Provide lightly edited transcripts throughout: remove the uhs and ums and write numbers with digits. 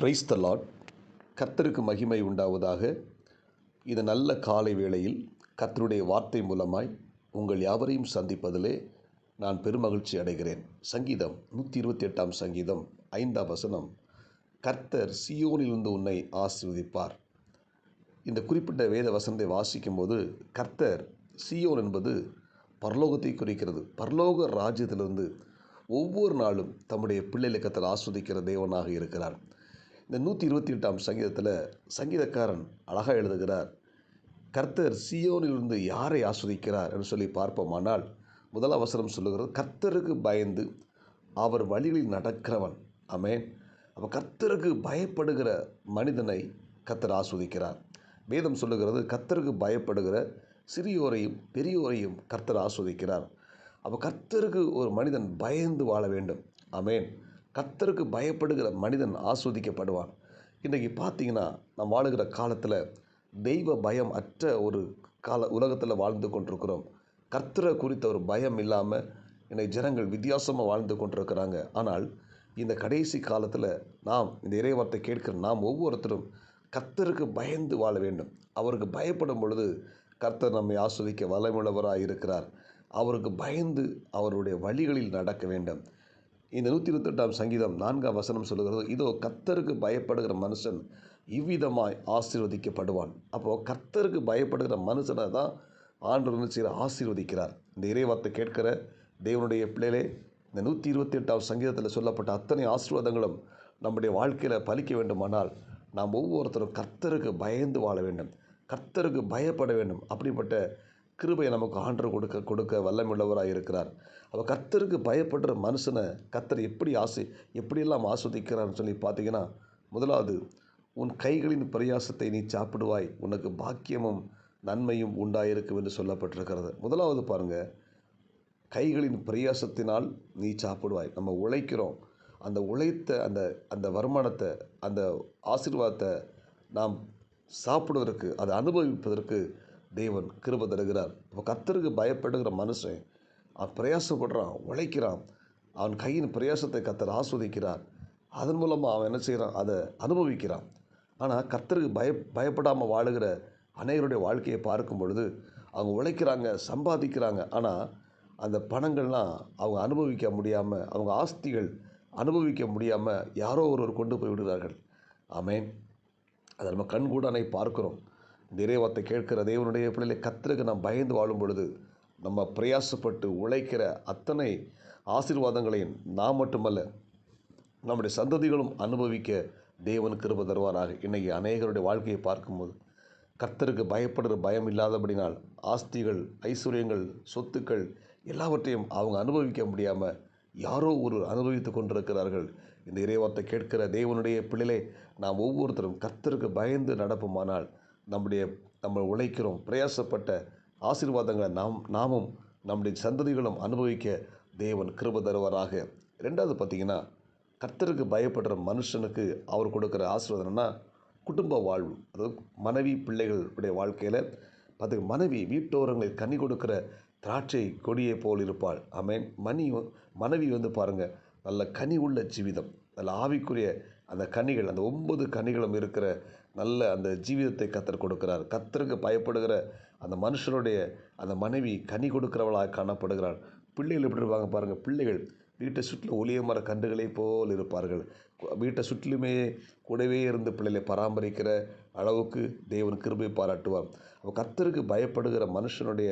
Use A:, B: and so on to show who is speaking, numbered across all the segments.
A: Praise the Lord. கர்த்தருக்கு மகிமை உண்டாவதாக. இந்த நல்ல காலை வேளையில் கர்த்தருடைய வார்த்தை மூலமாய் உங்கள் யாவரையும் சந்திப்பதிலே நான் பெருமகிழ்ச்சி அடைகிறேன். சங்கீதம் 128 சங்கீதம் 5 வசனம், கர்த்தர் சீயோனிலிருந்து உன்னை ஆசீர்வதிப்பார். இந்த குறிப்பிட்ட வேத வசனத்தை வாசிக்கும்போது கர்த்தர், சீயோன் என்பது பரலோகத்தை குறிக்கிறது. பரலோக ராஜ்யத்திலிருந்து ஒவ்வொரு நாளும் தம்முடைய பிள்ளைகளை கர்த்தர் ஆஸ்வதிக்கிற தேவனாக இருக்கிறார். இந்த 128 சங்கீதத்தில் சங்கீதக்காரன் அழகாக எழுதுகிறார், கர்த்தர் சீயோனிலிருந்து யாரை ஆஸ்வதிக்கிறார் என்று சொல்லி பார்ப்போமானால், முதல் வசனம் சொல்லுகிறது, கர்த்தருக்கு பயந்து அவர் வழிகளில் நடக்கிறவன். ஆமென். அப்போ கர்த்தருக்கு பயப்படுகிற மனிதனை கர்த்தர் ஆஸ்வதிக்கிறார். வேதம் சொல்லுகிறது, கர்த்தருக்கு பயப்படுகிற சிறியோரையும் பெரியோரையும் கர்த்தர் ஆஸ்வதிக்கிறார். அப்போ கர்த்தருக்கு ஒரு மனிதன் பயந்து வாழ வேண்டும். ஆமென். கர்த்தருக்கு பயப்படுகிற மனிதன் ஆஸ்வதிக்கப்படுவான். இன்றைக்கி பார்த்தீங்கன்னா, நாம் வாழுகிற காலத்தில் தெய்வ பயம் அற்ற ஒரு உலகத்தில் வாழ்ந்து கொண்டிருக்கிறோம். கர்த்தரை குறித்த ஒரு பயம் இல்லாமல் இன்றைக்கு ஜனங்கள் வித்தியாசமாக வாழ்ந்து கொண்டிருக்கிறாங்க. ஆனால் இந்த கடைசி காலத்தில் நாம் இந்த இறைவார்த்தை கேட்கிற நாம் ஒவ்வொருத்தரும் கர்த்தருக்கு பயந்து வாழ வேண்டும். அவருக்கு பயப்படும் பொழுது கர்த்தர் நம்மை ஆஸ்வதிக்க வல்லமையுள்ளவராக இருக்கிறார். அவருக்கு பயந்து அவருடைய வழிகளில் நடக்க வேண்டும். இந்த 128 சங்கீதம் 4 வசனம் சொல்லுகிறது, இதோ கர்த்தருக்கு பயப்படுகிற மனுஷன் இவ்விதமாய் ஆசீர்வதிக்கப்படுவான். அப்போது கர்த்தருக்கு பயப்படுகிற மனுஷனை தான் ஆண்டவர் ஆசீர்வதிக்கிறார். இந்த இறைவார்த்தை கேட்கிற தேவனுடைய பிள்ளைகளே, இந்த 128 சங்கீதத்தில் சொல்லப்பட்ட அத்தனை ஆசீர்வாதங்களும் நம்முடைய வாழ்க்கையில் பலிக்க வேண்டுமானால் நாம் ஒவ்வொருத்தரும் கர்த்தருக்கு பயந்து வாழ வேண்டும், கர்த்தருக்கு பயப்பட வேண்டும். அப்படிப்பட்ட கிருபையை நமக்கு ஆண்டவர் கொடுக்க வல்லமையுள்ளவராக இருக்கிறார். அப்போ கர்த்தருக்கு பயப்படுற மனுஷனை கர்த்தர் எப்படியெல்லாம் ஆஸ்வதிக்கிறார்னு சொல்லி பார்த்தீங்கன்னா, முதலாவது, உன் கைகளின் பிரயாசத்தை நீ சாப்பிடுவாய், உனக்கு பாக்கியமும் நன்மையும் உண்டாயிருக்கும் என்று சொல்லப்பட்டிருக்கிறது. முதலாவது பாருங்கள், கைகளின் பிரயாசத்தினால் நீ சாப்பிடுவாய். நம்ம உழைக்கிறோம், அந்த உழைத்த அந்த வருமானத்தை, அந்த ஆசீர்வாதத்தை நாம் சாப்பிடுவதற்கு, அதை அனுபவிப்பதற்கு தேவன் கிருபை தருகிறார். இப்போ கர்த்தருக்கு பயப்படுகிற மனுஷன் அவன் பிரயாசப்படுறான், உழைக்கிறான், அவன் கையின் பிரயாசத்தை கர்த்தர் ஆஸ்வதிக்கிறார். அதன் மூலமாக அவன் என்ன செய்கிறான், அதை அனுபவிக்கிறான். ஆனால் கர்த்தருக்கு பயப்படாமல் வாழுகிற அநேகருடைய வாழ்க்கையை பார்க்கும் பொழுது அவங்க உழைக்கிறாங்க, சம்பாதிக்கிறாங்க, ஆனால் அந்த பணங்கள்லாம் அவங்க அனுபவிக்க முடியாமல், அவங்க ஆஸ்திகள் அனுபவிக்க முடியாமல் யாரோ ஒருவர் கொண்டு போய் விடுகிறார்கள். ஆமென். அதை நம்ம கண்கூடானை பார்க்கிறோம். இந்த இறைவார்த்தை கேட்கிற தேவனுடைய பிள்ளைகளை, கர்த்தருக்கு நாம் பயந்து வாழும் பொழுது நம்ம பிரயாசப்பட்டு உழைக்கிற அத்தனை ஆசீர்வாதங்களையும் நாம் மட்டுமல்ல, நம்முடைய சந்ததிகளும் அனுபவிக்க தேவன் கிருபை தருவாராக. இன்றைக்கி அநேகருடைய வாழ்க்கையை பார்க்கும்போது கர்த்தருக்கு பயப்படுகிற பயம் இல்லாதபடினால் ஆஸ்திகள், ஐஸ்வர்யங்கள், சொத்துக்கள் எல்லாவற்றையும் அவங்க அனுபவிக்க முடியாமல் யாரோ ஒரு அனுபவித்து கொண்டிருக்கிறார்கள். இந்த இறைவார்த்தை கேட்கிற தேவனுடைய பிள்ளைகளே, நாம் ஒவ்வொருத்தரும் கர்த்தருக்கு பயந்து நடப்போமானால் நம்ம உழைக்கிறோம், பிரயாசப்பட்ட ஆசீர்வாதங்களை நாமும் நம்முடைய சந்ததிகளும் அனுபவிக்க தேவன் கிருபை தருவாராக. ரெண்டாவது பார்த்திங்கன்னா, கர்த்தருக்கு பயப்படுற மனுஷனுக்கு அவர் கொடுக்குற ஆசீர்வாதம்னா குடும்ப வாழ்வு. அதாவது மனைவி பிள்ளைகளுடைய வாழ்க்கையில் பார்த்து, மனைவி வீட்டோரங்களில் கனி கொடுக்கிற திராட்சை கொடியை போல் இருப்பாள். ஆமென். மனைவி பாருங்கள், நல்ல கனி உள்ள ஜீவிதம், நல்ல ஆவிக்குரிய அந்த கனிகள், அந்த 9 கனிகளும் இருக்கிற நல்ல அந்த ஜீவிதத்தை கர்த்தர் கொடுக்கிறார். கர்த்தருக்கு பயப்படுகிற அந்த மனுஷனுடைய அந்த மனைவி கனி கொடுக்கிறவளாக காணப்படுகிறாள். பிள்ளைகள் எப்படி இருப்பாங்க பாருங்கள், பிள்ளைகள் வீட்டை சுற்றிலும் ஒளிய மர கன்றுகளை போல் இருப்பார்கள். வீட்டை சுற்றிலுமே கூடவே இருந்து பிள்ளைகளை பராமரிக்கிற அளவுக்கு தேவன் கிருபை பாராட்டுவார். அப்போ கர்த்தருக்கு பயப்படுகிற மனுஷனுடைய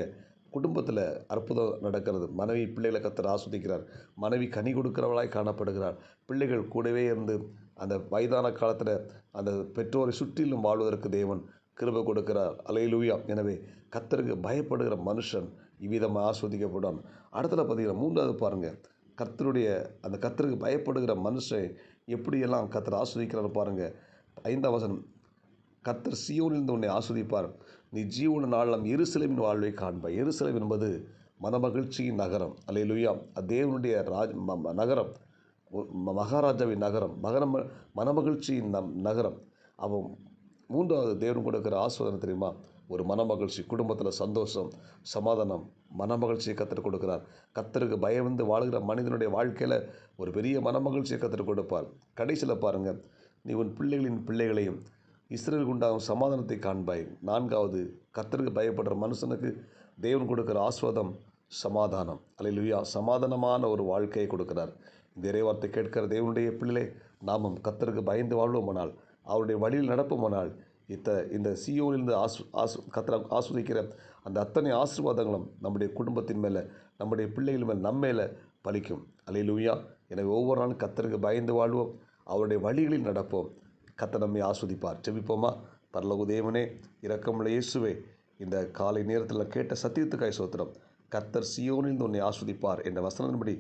A: குடும்பத்தில் அற்புதம் நடக்கிறது. மனைவி பிள்ளைகளை கர்த்தர் ஆஸ்வதிக்கிறார். மனைவி கனி கொடுக்கிறவளாய் காணப்படுகிறார். பிள்ளைகள் கூடவே இருந்து அந்த வயதான காலத்தில் அந்த பெற்றோரை சுற்றிலும் வாழ்வதற்கு தேவன் கிருபை கொடுக்கிறார். அல்லேலூயா. எனவே கர்த்தருக்கு பயப்படுகிற மனுஷன் இவ்விதமாக ஆஸ்வதிக்கப்படுவான். அடுத்தது பார்த்தீங்கன்னா, மூன்றாவது பாருங்கள், கர்த்தருக்கு பயப்படுகிற மனுஷன் எப்படியெல்லாம் கர்த்தர் ஆஸ்வதிக்கிறார் பாருங்கள். 5 வசனம், கர்த்தர் சீயோனிலிருந்து உன்னை ஆஸ்வதிப்பார், நீ ஜீவன நாளம் எருசலேமின் வாழ்வை காண்பாய். எருசலேம் என்பது மனமகிழ்ச்சியின் நகரம். அல்லேலூயா. தேவனுடைய நகரம், மகாராஜாவின் நகரம், மனமகிழ்ச்சியின் நகரம். அவன் மூன்றாவது தேவன் கொடுக்கிற ஆசீர்வாதம் தெரியுமா? ஒரு மனமகிழ்ச்சி, குடும்பத்தில் சந்தோஷம், சமாதானம், மனமகிழ்ச்சியை கர்த்தர் கொடுக்கிறார். கர்த்தருக்கு பயந்து வாழ்கிற மனிதனுடைய வாழ்க்கையில் ஒரு பெரிய மனமகிழ்ச்சியை கர்த்தர் கொடுப்பார். கடைசியில் பாருங்கள், நீ உன் பிள்ளைகளின் பிள்ளைகளையும் இஸ்ரேலுக்கு உண்டாகும் சமாதானத்தை காண்பாய். 4வது, கர்த்தருக்கு பயப்படுற மனுஷனுக்கு தேவன் கொடுக்கிற ஆசீர்வாதம் சமாதானம். அல்லேலூயா. சமாதானமான ஒரு வாழ்க்கையை கொடுக்கிறார். இந்த இறைவார்த்தை கேட்கிற தேவனுடைய பிள்ளை, நாமும் கர்த்தருக்கு பயந்து வாழ்வோமானால், அவருடைய வழியில் நடப்போமானால், இந்த சீயோனிலிருந்து கர்த்தர் ஆஸ்வதிக்கிற அந்த அத்தனை ஆசீர்வாதங்களும் நம்முடைய குடும்பத்தின் மேலே, நம்முடைய பிள்ளைகள் மேல், நம்ம மேலே பலிக்கும். அல்லேலூயா. எனவே ஒவ்வொரு நாளும் கர்த்தருக்கு பயந்து வாழ்வோம், அவருடைய வழிகளில் நடப்போம். கர்த்தர் நம்மை ஆஸ்வதிப்பார். ஜெபிப்போமா. பரலோக தேவனே, இரக்கமுள்ள இயேசுவே, இந்த காலை நேரத்தில் கேட்ட சத்தியத்துக்காய் ஸ்தோத்திரம். கர்த்தர் சீயோனில் உன்னை ஆஸ்வதிப்பார் என்ற வசனத்தின்படி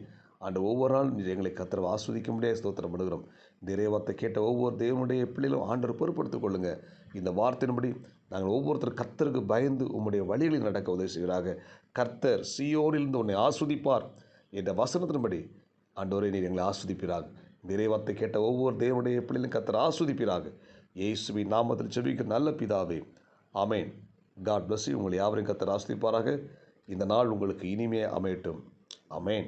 A: ஒவ்வொரு நாளும் எங்களை கர்த்தர் ஆஸ்வதிக்க முடியாது ஸ்தோத்திரம் பண்ணுகிறோம். இந்த இறைவார்த்தை கேட்ட ஒவ்வொரு தேவனுடைய பிள்ளைகளும் ஆண்டவர் பொறுப்படுத்திக் கொள்ளுங்கள். இந்த வார்த்தையின்படி நாங்கள் ஒவ்வொருத்தரும் கர்த்தருக்கு பயந்து உம்முடைய வழிகளில் நடக்க உதவி செய்கிறாக. கர்த்தர் சீயோனிலிருந்து உன்னை ஆஸ்வதிப்பார் என்ற வசனத்தின்படி ஆண்டவரே நீர் எங்களை ஆஸ்வதிப்பீராக. இந்த இறைவார்த்தை கேட்ட ஒவ்வொரு தேவனுடைய பிள்ளைகளும் கர்த்தர் ஆஸ்வதிப்பீராக. இயேசுவின் நாமத்தில் ஜெபிக்கிற நல்ல பிதாவே, ஆமேன். God bless you. உங்களை யாவரையும் கர்த்தர் ஆஸ்வதிப்பாராக. இந்த நாள் உங்களுக்கு இனிமே அமையட்டும். ஆமேன்.